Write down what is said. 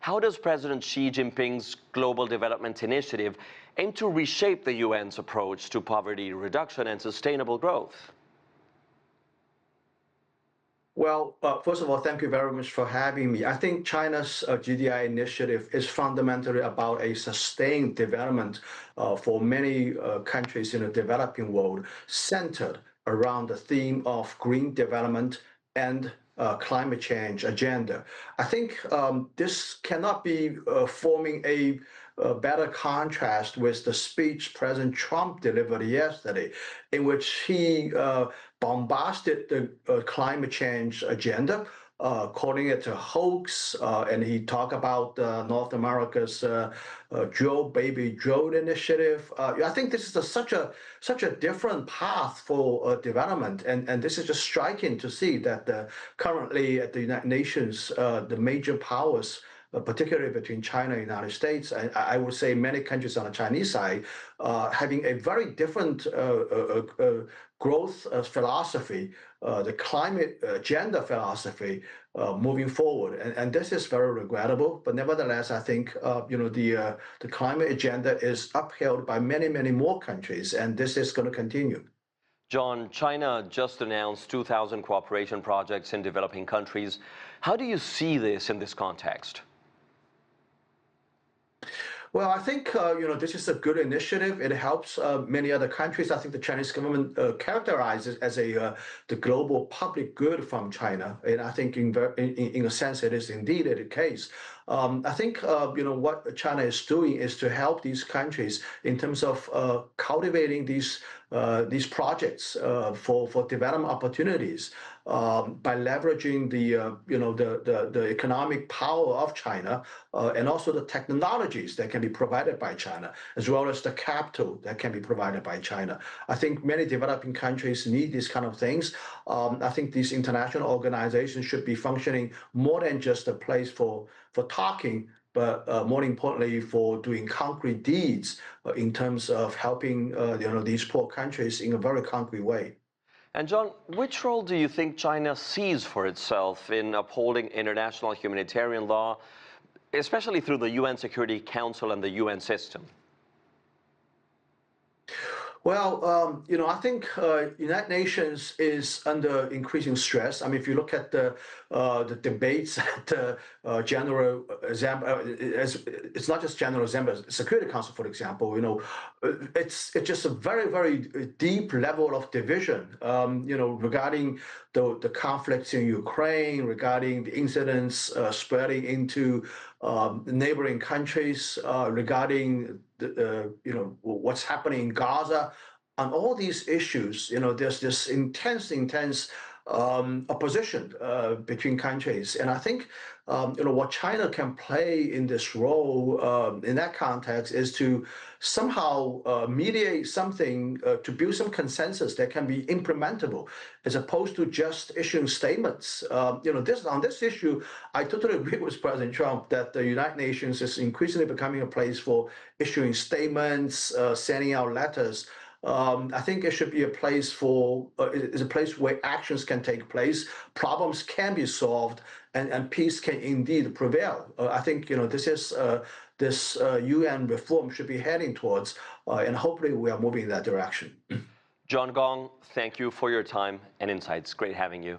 How does President Xi Jinping's Global Development Initiative aim to reshape the UN's approach to poverty reduction and sustainable growth? Well, first of all, thank you very much for having me. I think China's GDI initiative is fundamentally about a sustained development for many countries in the developing world, centered around the theme of green development and climate change agenda. I think this cannot be forming a better contrast with the speech President Trump delivered yesterday, in which he bombasted the climate change agenda, calling it a hoax, and he talked about North America's Baby Joe initiative. I think this is such a different path for development, and this is just striking to see that currently at the United Nations, the major powers, particularly between China and the United States, and I would say many countries on the Chinese side, having a very different growth philosophy, the climate agenda philosophy moving forward, and this is very regrettable. But nevertheless, I think the climate agenda is upheld by many more countries, and this is going to continue. John, China just announced 2,000 cooperation projects in developing countries. How do you see this in this context? Well, I think this is a good initiative. It helps many other countries. I think the Chinese government characterizes as the global public good from China, and I think in a sense it is indeed the case. I think what China is doing is to help these countries in terms of cultivating these projects for development opportunities by leveraging the economic power of China and also the technologies that can be provided by China, as well as the capital that can be provided by China. I think many developing countries need these kind of things. I think these international organizations should be functioning more than just a place for talking, but more importantly for doing concrete deeds in terms of helping these poor countries in a very concrete way. And John, which role do you think China sees for itself in upholding international humanitarian law, especially through the UN Security Council and the UN system? Well, I think United Nations is under increasing stress. I mean, if you look at the debates at the General Assembly, it's not just General Assembly, Security Council, for example. It's just a very deep level of division. Regarding the conflicts in Ukraine, regarding the incidents spreading into neighboring countries, regarding what's happening in Gaza. On all these issues, there's this intense opposition between countries, and I think what China can play in this role in that context is to somehow mediate something to build some consensus that can be implementable, as opposed to just issuing statements. On this issue, I totally agree with President Trump that the United Nations is increasingly becoming a place for issuing statements, sending out letters. I think it should be a place where actions can take place, problems can be solved, and peace can indeed prevail. I think this UN reform should be heading towards, and hopefully we are moving in that direction. John Gong, thank you for your time and insights. Great having you.